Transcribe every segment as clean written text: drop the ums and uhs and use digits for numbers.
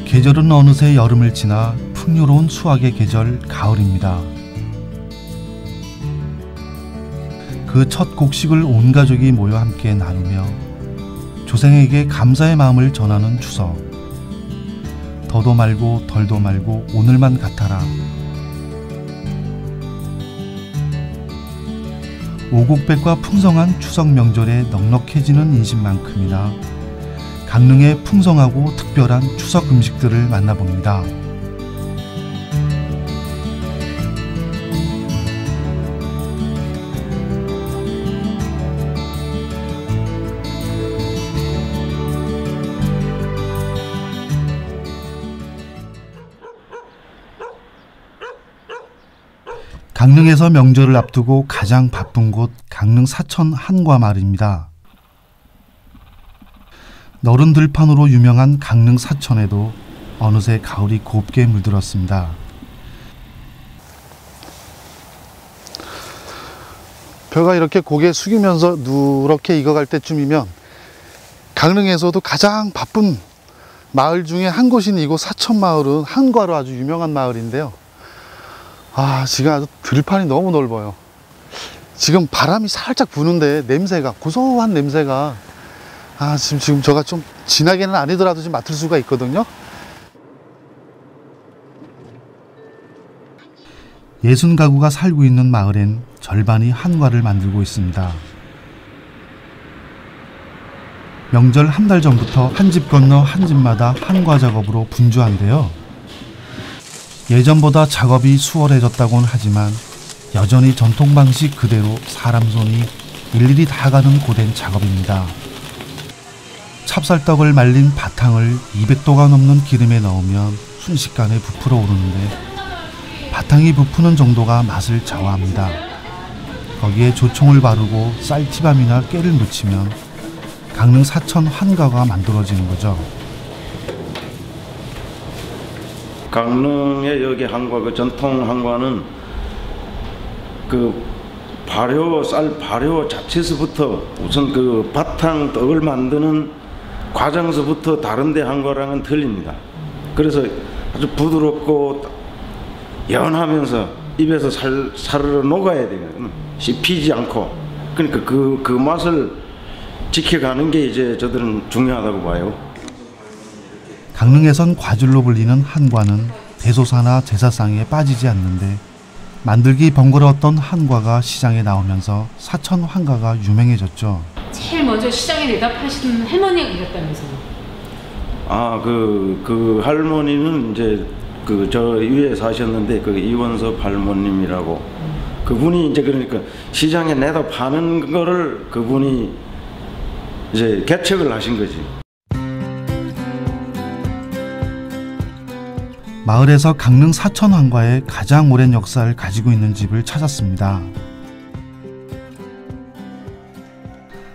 계절은 어느새 여름을 지나 풍요로운 수확의 계절 가을입니다. 그 첫 곡식을 온 가족이 모여 함께 나누며 조상에게 감사의 마음을 전하는 추석. 더도 말고 덜도 말고 오늘만 같아라. 오곡백과 풍성한 추석 명절에 넉넉해지는 인심만큼이나 강릉의 풍성하고 특별한 추석 음식들을 만나봅니다. 강릉에서 명절을 앞두고 가장 바쁜 곳 강릉 사천 한과마을입니다. 너른 들판으로 유명한 강릉 사천에도 어느새 가을이 곱게 물들었습니다. 벼가 이렇게 고개 숙이면서 누렇게 익어갈 때쯤이면 강릉에서도 가장 바쁜 마을 중에 한 곳인 이곳 사천마을은 한과로 아주 유명한 마을인데요. 지금 아주 들판이 너무 넓어요. 지금 바람이 살짝 부는데 냄새가, 고소한 냄새가 지금 제가 좀 진하게는 아니더라도 좀 맡을 수가 있거든요. 60가구가 살고 있는 마을엔 절반이 한과를 만들고 있습니다. 명절 한 달 전부터 한 집 건너 한 집마다 한과 작업으로 분주한데요. 예전보다 작업이 수월해졌다고는 하지만 여전히 전통 방식 그대로 사람 손이 일일이 다 가는 고된 작업입니다. 찹쌀떡을 말린 바탕을 200도가 넘는 기름에 넣으면 순식간에 부풀어 오르는데 바탕이 부푸는 정도가 맛을 좌우합니다. 거기에 조청을 바르고 쌀티밤이나 깨를 묻히면 강릉 사천 한과가 만들어지는 거죠. 강릉의 여기 한과, 그 전통 한과는 그 발효, 쌀 발효 자체서부터 우선 그 바탕 떡을 만드는 과정서부터 다른데 한과랑은 틀립니다. 그래서 아주 부드럽고 연하면서 입에서 사르르 녹아야 돼요. 씹히지 않고. 그러니까 그 맛을 지켜가는 게 이제 저들은 중요하다고 봐요. 강릉에선 과줄로 불리는 한과는 대소사나 제사상에 빠지지 않는데 만들기 번거로웠던 한과가 시장에 나오면서 사천 한과가 유명해졌죠. 제일 먼저 시장에 내다 파신 할머니가 계셨다면서요? 그 할머니는 이제 저 위에 사셨는데 그 이원섭 할머님이라고 그분이 이제 그러니까 시장에 내다 파는 거를 그분이 이제 개척을 하신 거지. 마을에서 강릉 사천 한과의 가장 오랜 역사를 가지고 있는 집을 찾았습니다.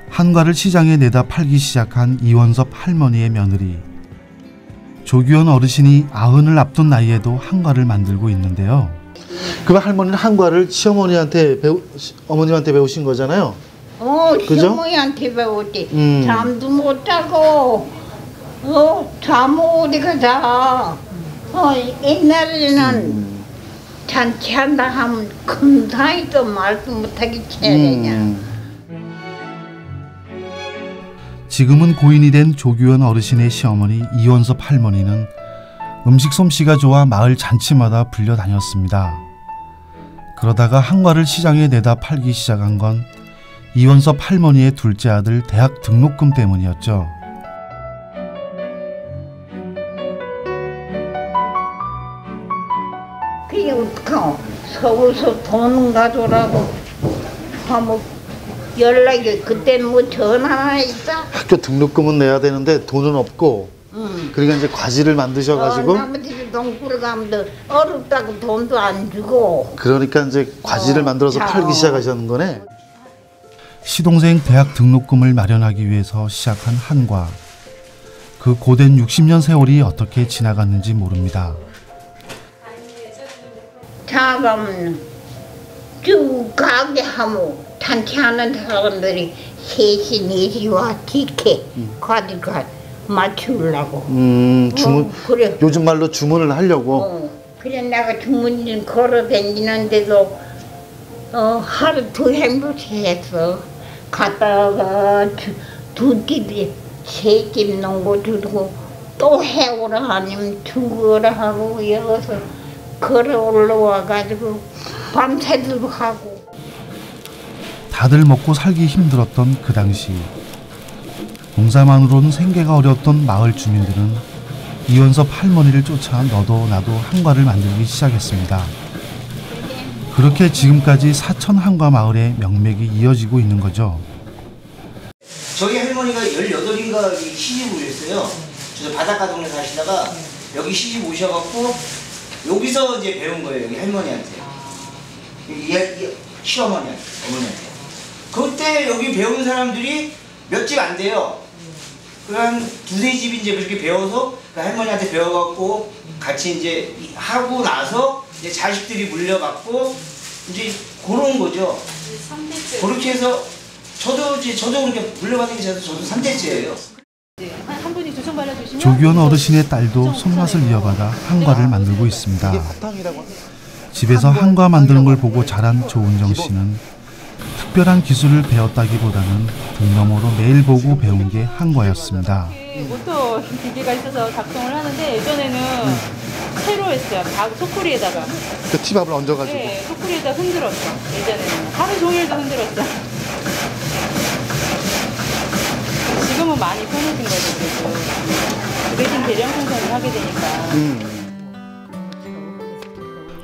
한과를 시장에 내다 팔기 시작한 이원섭 할머니의 며느리. 조규현 어르신이 90을 앞둔 나이에도 한과를 만들고 있는데요. 그 할머니는 한과를 시어머니한테 어머님한테 배우신 거잖아요. 그죠? 시어머니한테 배웠지. 잠도 못 자고 잠 어디 가자. 옛날에는 잔치한다 하면 금사이도 말도 못하게 차려냐. 지금은 고인이 된 조규현 어르신의 시어머니 이원섭 할머니는 음식 솜씨가 좋아 마을 잔치마다 불려 다녔습니다. 그러다가 한과를 시장에 내다 팔기 시작한 건 이원섭 할머니의 둘째 아들 대학 등록금 때문이었죠. 그게 어떡하오. 서울서 돈 가져오라고 하면 연락이 그때는 뭐 전화나 있다. 학교 등록금은 내야 되는데 돈은 없고 그러니까 이제 과지를 만드셔가지고 나머지 동굴 가면 어렵다고 돈도 안 주고 그러니까 이제 과지를 만들어서 팔기 시작하셨는 거네. 시동생 대학 등록금을 마련하기 위해서 시작한 한과. 그 고된 60년 세월이 어떻게 지나갔는지 모릅니다. 자가면 쭉 가게 하면 잔치하는 사람들이 3시, 4시 와 지켜 가지고 맞추려고. 주문 그래. 요즘 말로 주문을 하려고. 그래 내가 주문 좀 걸어 다니는데도 하루 두 행복했어. 갔다가 두 끼리 세 끼 농구 주고 또 해오라 아니면 죽으라 하고 여기서 걸어 올라와가지고 밤새도록 하고. 다들 먹고 살기 힘들었던 그 당시 농사만으로는 생계가 어려웠던 마을 주민들은 이원섭 할머니를 쫓아 너도 나도 한과를 만들기 시작했습니다. 그렇게 지금까지 사천 한과 마을의 명맥이 이어지고 있는 거죠. 저희 할머니가 18인가 시집 오셨어요. 저 바닷가 동네 사시다가 여기 시집 오셔갖고 여기서 이제 배운 거예요. 여기 할머니한테. 시어머니한테, 어머니한테. 그때 여기 배운 사람들이 몇 집 안 돼요. 한 두세 집이 이제 그렇게 배워서 그 할머니한테 배워갖고 같이 이제 하고 나서 이제 자식들이 물려받고 이제 그런 거죠. 그렇게 해서 저도 그렇게 물려받은 게 저도 3대째예요. 한 분이 조청 발라주시면 조기원 어르신의 딸도 손맛을 이어받아 한과를 만들고 있습니다. 집에서 한과 만드는 걸 보고 자란 조은정 씨는 특별한 기술을 배웠다기보다는 등 너머로 매일 보고 배운 게 한과였습니다. 모터 기계가 있어서 작동을 하는데 예전에는 새로 했어요. 소쿠리에다가. 그 티밥을 얹어가지고. 네, 소쿠리에다 흔들었어. 예전에는 하루 종일도 흔들었어. 지금은 많이 편해진 거죠. 그래도 그 대신 대량 생산을 하게 되니까.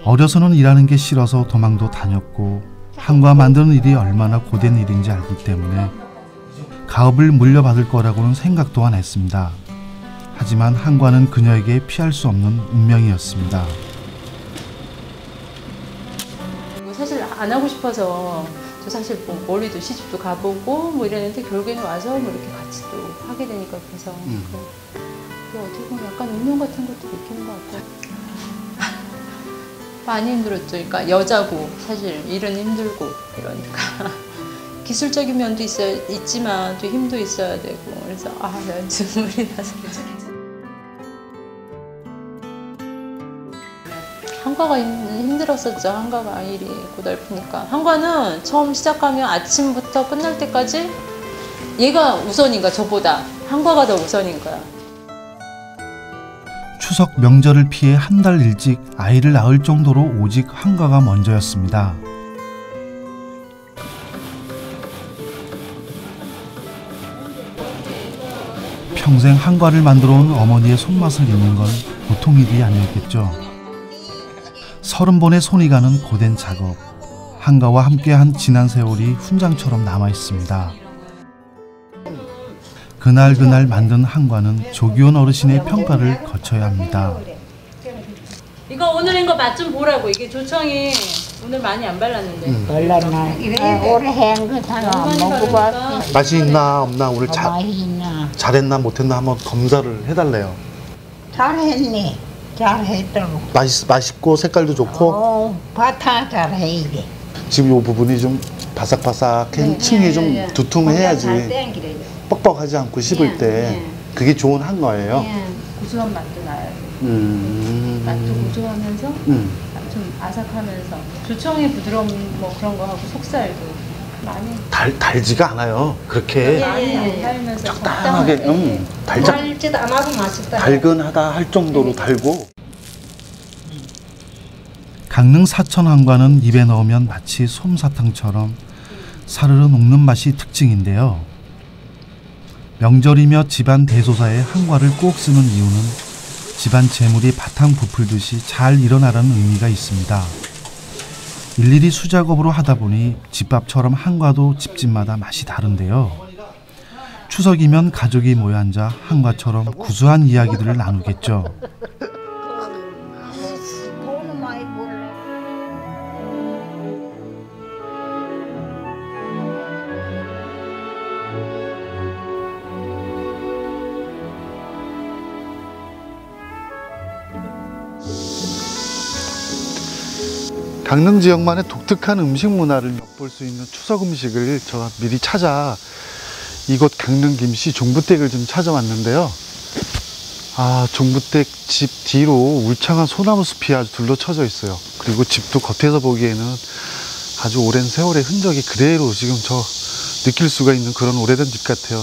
어려서는 일하는 게 싫어서 도망도 다녔고 한과 만드는 일이 얼마나 고된 일인지 알기 때문에 가업을 물려받을 거라고는 생각도 안 했습니다. 하지만 한과는 그녀에게 피할 수 없는 운명이었습니다. 사실 안 하고 싶어서 저 사실 뭐 멀리도 시집도 가보고 뭐 이랬는데 결국에는 와서 뭐 이렇게 같이 또 하게 되니까 그래서 그 어떻게 보면 약간 운명 같은 것도 느끼는 것 같아요. 많이 힘들었죠. 그러니까 여자고 사실 일은 힘들고 이러니까 기술적인 면도 있지만 또 힘도 있어야 되고 그래서 눈물이 나서 한과가 힘들었었죠. 한과가 일이 고달프니까. 한과는 처음 시작하면 아침부터 끝날 때까지 얘가 우선인 거야. 저보다 한과가 더 우선인 거야. 추석 명절을 피해 한 달 일찍 아이를 낳을 정도로 오직 한과가 먼저였습니다. 평생 한과를 만들어 온 어머니의 손맛을 잇는 건 보통 일이 아니었겠죠. 30번의 손이 가는 고된 작업. 한과와 함께한 지난 세월이 훈장처럼 남아 있습니다. 그날 만든 한과는 조기원 어르신의 평가를 거쳐야 합니다. 이거 오늘 한 거 맛 좀 보라고. 이게 조청이 오늘 많이 안 발랐는데. 몰랐나? 올해 한거 다 안 먹어봤어. 맛이 있나 없나 오늘 맛있나? 잘했나 못했나 한번 검사를 해달래요. 잘했네. 잘했다고. 맛있고 색깔도 좋고. 바타 잘해 이게. 지금 이 부분이 좀 바삭바삭한 층이 좀 두툼해야지 뻑뻑하지 않고 씹을 때 그게 좋은 한과예요. 고소한 맛도 나요. 맛도 고소하면서 좀 아삭하면서 조청의 부드러움 뭐 그런 거 하고 속살도 많이 달지가 않아요. 그렇게 많이 달면서 적당하게 달지도 않아도 맛있다. 달근하다 할 정도로 달고. 강릉 사천 한과는 입에 넣으면 마치 솜사탕처럼 사르르 녹는 맛이 특징인데요. 명절이며 집안 대소사에 한과를 꼭 쓰는 이유는 집안 재물이 바탕 부풀듯이 잘 일어나라는 의미가 있습니다. 일일이 수작업으로 하다 보니 집밥처럼 한과도 집집마다 맛이 다른데요. 추석이면 가족이 모여 앉아 한과처럼 구수한 이야기들을 나누겠죠. 돈 많이 벌래. 강릉 지역만의 독특한 음식 문화를 엿볼 수 있는 추석 음식을 제가 미리 찾아 이곳 강릉 김씨 종부댁을 좀 찾아왔는데요. 종부댁 집 뒤로 울창한 소나무 숲이 아주 둘러쳐져 있어요. 그리고 집도 겉에서 보기에는 아주 오랜 세월의 흔적이 그대로 지금 느낄 수가 있는 그런 오래된 집 같아요.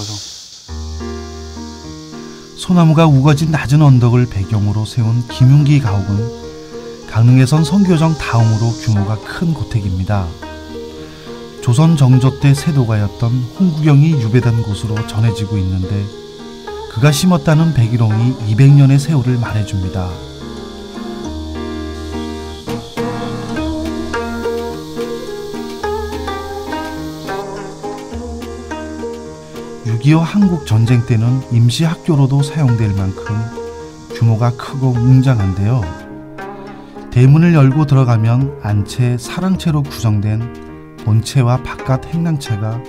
소나무가 우거진 낮은 언덕을 배경으로 세운 김윤기 가옥은 강릉에선 선교정 다음으로 규모가 큰 고택입니다. 조선 정조 때 세도가였던 홍구경이 유배된 곳으로 전해지고 있는데 그가 심었다는 백일홍이 200년의 세월을 말해줍니다. (6.25) 한국 전쟁 때는 임시 학교로도 사용될 만큼 규모가 크고 웅장한데요. 대문을 열고 들어가면 안채, 사랑채로 구성된 본채와 바깥 행랑채가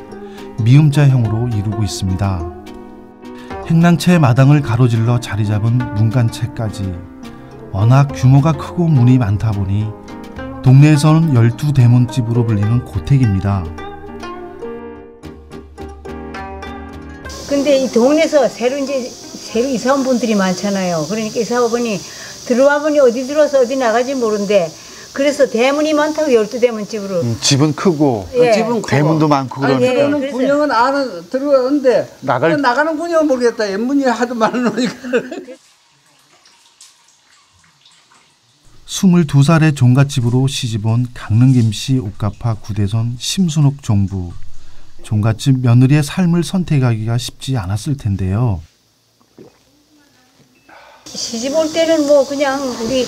미음자형으로 이루고 있습니다. 행랑채 마당을 가로질러 자리 잡은 문간채까지 워낙 규모가 크고 문이 많다 보니 동네에서는 12대문집으로 불리는 고택입니다. 근데 이 동네에서 새로 이사 온 분들이 많잖아요. 그러니까 이사 와보니 들어와 보니 어디 들어와서 어디 나가지 모르는데 그래서 대문이 많다고 12대문집으로. 집은 크고 예. 집은 크고. 대문도 많고 아니, 그러니까. 들어오는 그래서- 군영은 안은 들어오는데 나가는 군영은 모르겠다. 문이 하도 많으니까. 22살의 종갓집으로 시집온 강릉 김씨 옥가파 구대손 심순옥 종부. 종갓집 며느리의 삶을 선택하기가 쉽지 않았을 텐데요. 시집 올 때는 뭐 그냥 우리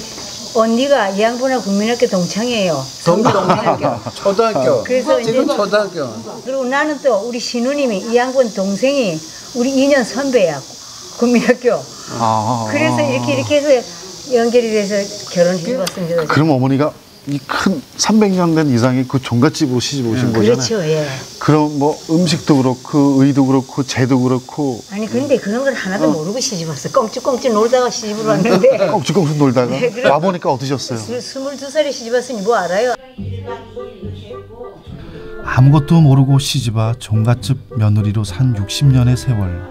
언니가 이 양반하고 국민학교 동창이에요. 동창학교. 초등학교. 그래서 지금 이제 초등학교. 그리고 나는 또 우리 시누님이 이 양반 동생이 우리 2년 선배야. 국민학교. 그래서 이렇게 해서 연결이 돼서 결혼해 봤습니다. 그럼 어머니가 이 큰 300년 된 이상의 그 종갓집으로 시집 오신 거잖아요. 그렇죠, 예. 그럼 뭐 음식도 그렇고 의도 그렇고 재도 그렇고 아니 근데 그런 걸 하나도 모르고 시집 왔어. 꽁ጭ꽁ጭ 놀다가 시집을 왔는데 꽁충꽁충 놀다가 네, 그럼- 와보니까 어떠셨어요? 22살에 시집 왔으니 뭐 알아요? 아무것도 모르고 시집와 종갓집 며느리로 산 60년의 세월.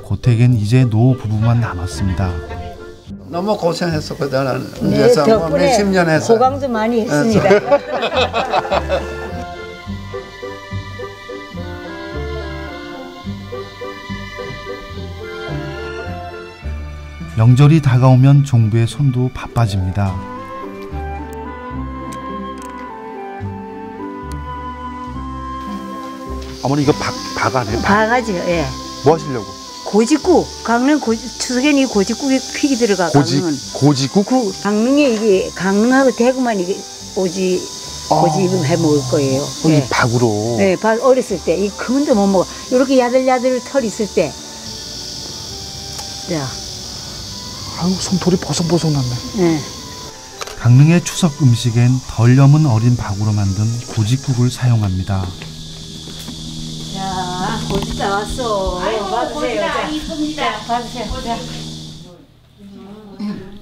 고택엔 이제 노 부부만 남았습니다. 너무 고생했어 그다는. 네, 그래서 뭐 덕분에 몇십 년 했어. 호강도 많이 했습니다. 명절이 다가오면 종부의 손도 바빠집니다. 어머니 이거 박아네. 바가지요, 예. 뭐 하시려고? 고짓국, 강릉 추석에는 이 고짓국에 픽이 들어가. 강릉은. 고지국? 강릉에 이게 강릉하고 대구만 이게 고집을 해 먹을 거예요. 이 예. 박으로. 네, 어렸을 때 이 큰도 못 먹어. 이렇게 야들야들 털 있을 때. 자, 아유 손톱이 보송보송 났네. 예. 강릉의 추석 음식엔 덜 염은 어린 박으로 만든 고짓국을 사용합니다. 자, 고집 나왔어. 받으세요. 자, 이쁩니다. 받으세요. 자.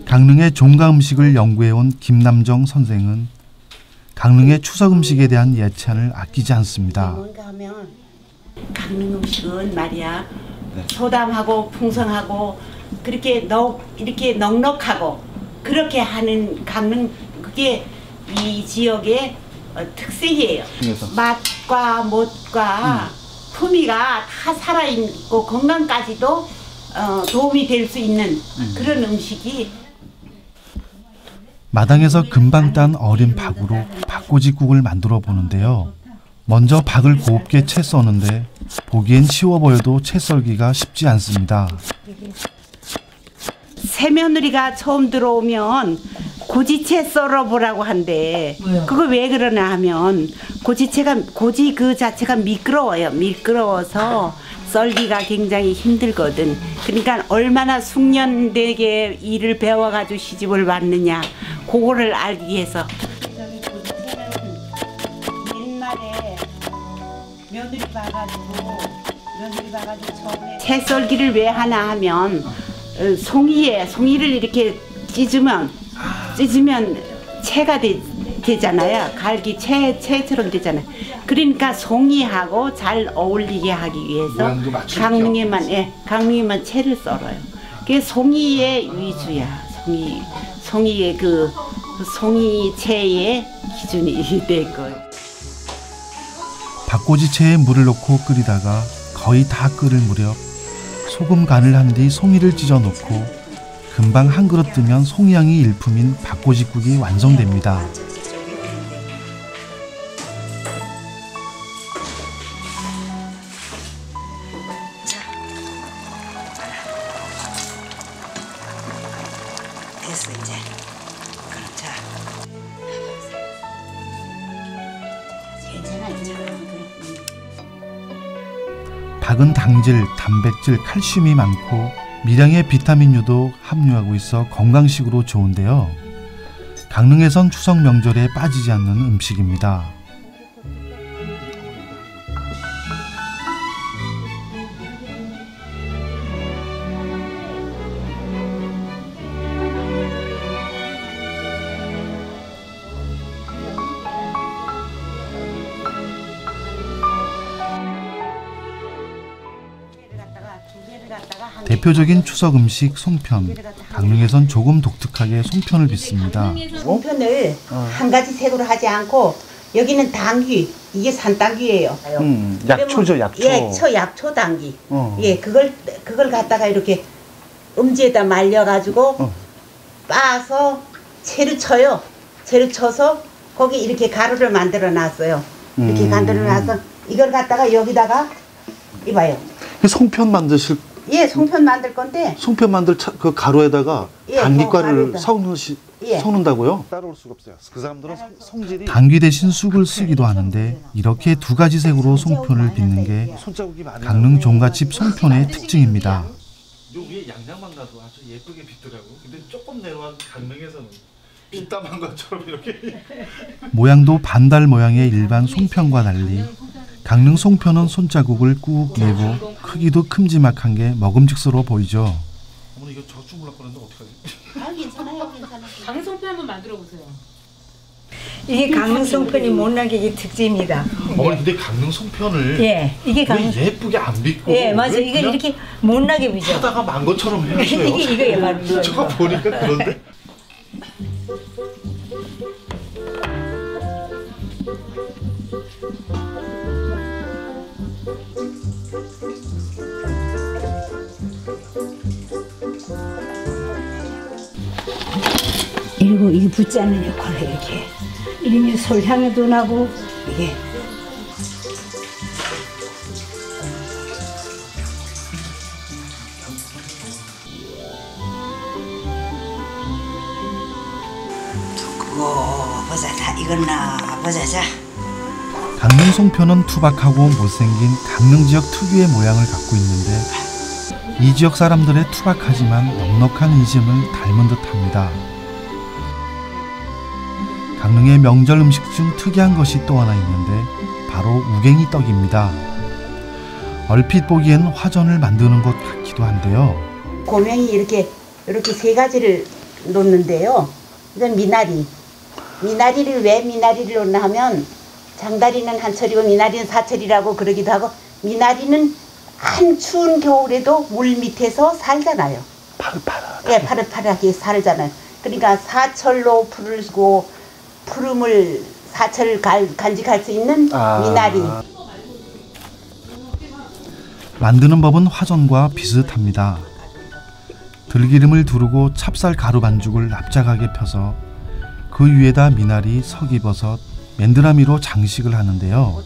강릉의 종가 음식을 연구해온 김남정 선생은 강릉의 추석 음식에 대한 예찬을 아끼지 않습니다. 뭔가 하면 강릉 음식은 말이야 소담하고 풍성하고 그렇게 이렇게 넉넉하고 그렇게 하는 강릉 그게 이 지역의 특색이에요. 맛과 멋과 품위가 다 살아있고 건강까지도 도움이 될 수 있는 그런 음식이. 마당에서 금방 딴 어린 박으로 박고짓국을 만들어 보는데요. 먼저 박을 곱게 채 써는데 보기엔 쉬워 보여도 채 썰기가 쉽지 않습니다. 새며느리가 처음 들어오면 고지채 썰어보라고 한대. 그거 왜 그러나 하면 고지 그 자체가 미끄러워요. 미끄러워서 썰기가 굉장히 힘들거든. 그러니까 얼마나 숙련되게 일을 배워가지고 시집을 왔느냐 그거를 알기 위해서. 옛날에 며느리 봐가지고 처음에 채 썰기를 왜 하나 하면 송이를 이렇게 찢으면 채가 되잖아요. 갈기 채처럼 되잖아요. 그러니까 송이하고 잘 어울리게 하기 위해서 강릉에만 채를 썰어요. 그게 송이의 위주야. 송이의 그 송이채의 기준이 될 거예요. 박고지채에 물을 넣고 끓이다가 거의 다 끓을 무렵 소금 간을 한 뒤 송이를 찢어 넣고 금방 한 그릇 뜨면 송이향이 일품인 박고지국이 완성됩니다. 됐어 이제. 그렇죠. 괜찮아 이제. 박은 당질, 단백질, 칼슘이 많고 미량의 비타민유도 함유하고 있어 건강식으로 좋은데요. 강릉에선 추석 명절에 빠지지 않는 음식입니다. 대표적인 추석 음식 송편. 강릉에선 조금 독특하게 송편을 빚습니다. 송편을 한 가지 색으로 하지 않고 여기는 당귀, 이게 산당귀예요. 약초죠, 약초. 예, 약초 당귀. 예, 그걸 갖다가 이렇게 음지에다 말려가지고 빻아서 채를 쳐요. 채를 쳐서 거기 이렇게 가루를 만들어 놨어요. 이렇게 만들어 놔서 이걸 갖다가 여기다가 이봐요. 송편 만드실? 예, 송편 만들 건데. 송편 만들 그 가루에다가 당귀가루를 예. 섞는다고요? 따라올 수가 없어요. 그 사람들은 성질이. 당귀 대신 쑥을 쓰기도 하는데 이렇게 두 가지 색으로 송편을 빚는 게 강릉 종갓집 송편의 특징입니다. 요 위에 양념만 가도 아주 예쁘게 빚더라고. 근데 조금 내려간 강릉에서는 빗담한 것처럼 이렇게. 모양도 반달 모양의 일반 송편과 달리 강릉 송편은 손자국을 꾹 내고 크기도 큼지막한 게 먹음직스러워 보이죠. 어머니 이거 저 주물럭거리는데 어떡하지? 아, 괜찮아요. 강릉 송편 한번 만들어 보세요. 이게 강릉 송편이 못나게 이게 특징입니다. 어머니 근데 강릉 송편을 이게 강릉 예쁘게 안 빚고. 맞아. 이걸 이렇게 못나게 빚어. 하다가 만 것처럼 해놨어요. 이게 바로 저거 보니까 그런데. 그리고 이게 붙지 않는 역할을 이렇게 이러면 솔향도 나고 이게 두고 보자자 이건나 보자자. 강릉 송편은 투박하고 못생긴 강릉 지역 특유의 모양을 갖고 있는데 이 지역 사람들의 투박하지만 넉넉한 인심을 닮은 듯합니다. 강릉의 명절 음식 중 특이한 것이 또 하나 있는데 바로 우갱이 떡입니다. 얼핏 보기엔 화전을 만드는 것 같기도 한데요. 고명이 이렇게 세 가지를 놓는데요. 이건 미나리. 미나리를 왜 미나리를 놓나 하면 장다리는 한철이고 미나리는 사철이라고 그러기도 하고 미나리는 한 추운 겨울에도 물 밑에서 살잖아요. 파릇파릇. 예, 파릇파릇하게 살잖아요. 그러니까 사철로 풀고 푸름을 사철 간직할 수 있는 미나리. 만드는 법은 화전과 비슷합니다. 들기름을 두르고 찹쌀 가루 반죽을 납작하게 펴서 그 위에다 미나리, 석이버섯, 맨드라미로 장식을 하는데요.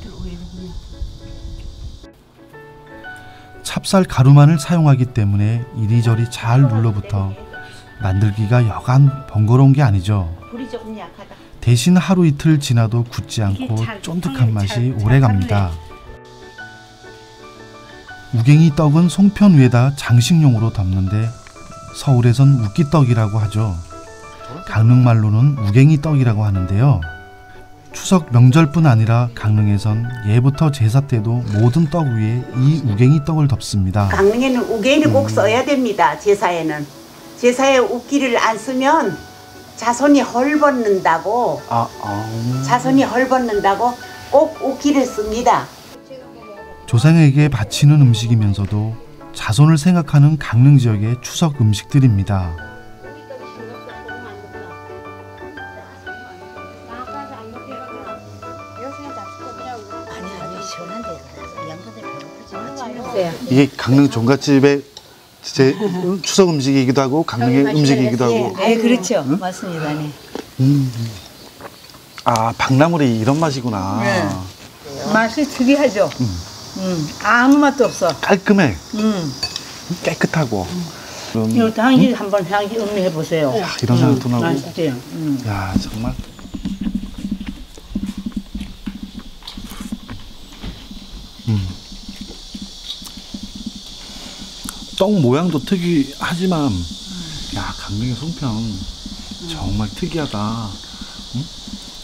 찹쌀 가루만을 사용하기 때문에 이리저리 잘 눌러붙어 만들기가 여간 번거로운 게 아니죠. 불이 조금 약하다. 대신 하루 이틀 지나도 굳지 않고 쫀득한 맛이 오래갑니다. 우갱이 떡은 송편 위에다 장식용으로 덮는데 서울에선 우끼떡이라고 하죠. 강릉말로는 우갱이 떡이라고 하는데요. 추석 명절뿐 아니라 강릉에선 예부터 제사 때도 모든 떡 위에 이 우갱이 떡을 덮습니다. 강릉에는 우갱이를 꼭 써야 됩니다. 제사에는. 제사에 우끼를 안 쓰면 자손이 헐벗는다고. 자손이 헐벗는다고 꼭 우끼를 씁니다. 조상에게 바치는 음식이면서도 자손을 생각하는 강릉 지역의 추석 음식들입니다. 이게 강릉 종갓집의 제 추석 음식이기도 하고 강릉의 음식이기도 하고. 네, 그렇죠. 응? 맞습니다. 네. 아, 박나물이 이런 맛이구나. 네. 맛이 특이하죠. 아무 맛도 없어. 깔끔해. 깨끗하고. 이것도 향기 한번 향기 음미해 보세요. 야, 이런 생각도 나고. 맛있지. 야, 정말. 떡 모양도 특이하지만, 야, 강릉의 송편 정말 특이하다.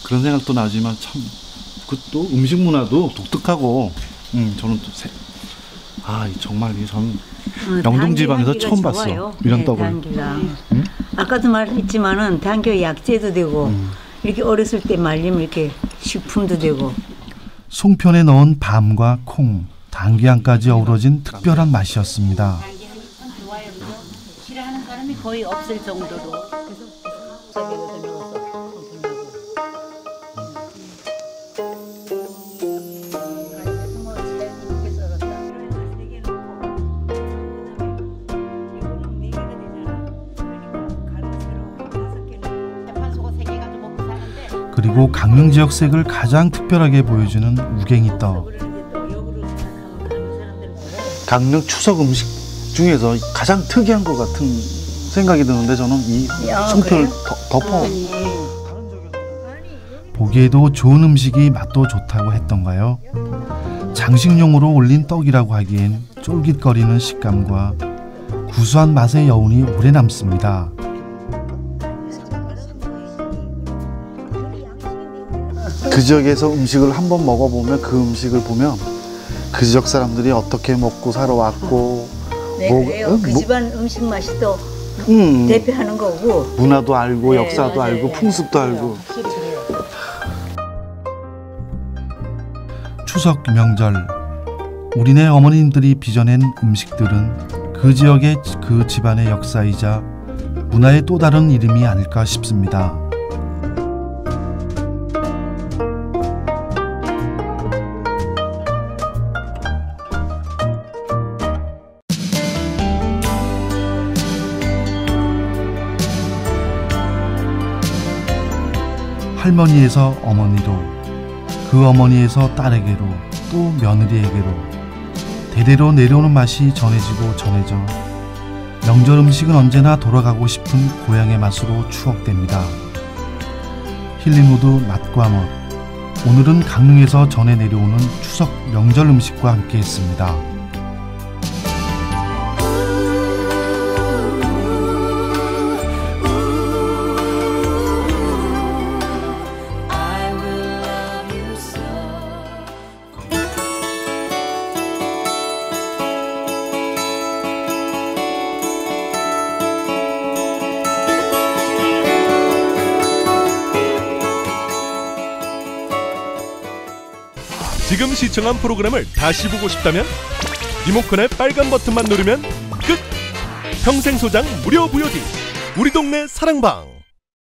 그런 생각도 나지만 참, 그것도 음식 문화도 독특하고, 저는 또 정말 저는 영동 지방에서 처음 봤어. 좋아요. 이런 떡을. 아까도 말했지만은 당귀 약재도 되고, 이렇게 어렸을 때 말리면 이렇게 식품도 되고. 송편에 넣은 밤과 콩, 당귀향까지 어우러진 특별한 맛이었습니다. 싫어하는 사람이 거의 없을 정도로. 그리고 강릉 지역 색을 가장 특별하게 보여주는 우갱이떡. 강릉 추석 음식 중에서 가장 특이한 것 같은 생각이 드는데 저는 이 송편을 덮어. 보기에도 좋은 음식이 맛도 좋다고 했던가요? 장식용으로 올린 떡이라고 하기엔 쫄깃거리는 식감과 구수한 맛의 여운이 오래 남습니다. 그 지역에서 음식을 한번 먹어보면 그 음식을 보면 그 지역 사람들이 어떻게 먹고 살아왔고, 네, 그래요. 그 집안 음식 맛이 또 대표하는 거고, 문화도 알고, 네, 역사도 맞아요. 알고, 풍습도 알고. 추석 명절, 우리네 어머님들이 빚어낸 음식들은 그 지역의 그 집안의 역사이자 문화의 또 다른 이름이 아닐까 싶습니다. 할머니에서 어머니로, 그 어머니에서 딸에게로, 또 며느리에게로 대대로 내려오는 맛이 전해지고 전해져 명절 음식은 언제나 돌아가고 싶은 고향의 맛으로 추억됩니다. 힐링우드 맛과 멋, 오늘은 강릉에서 전해 내려오는 추석 명절 음식과 함께했습니다. 지금 시청한 프로그램을 다시 보고 싶다면 리모컨의 빨간 버튼만 누르면 끝! 평생 소장 무료 VOD 우리 동네 사랑방.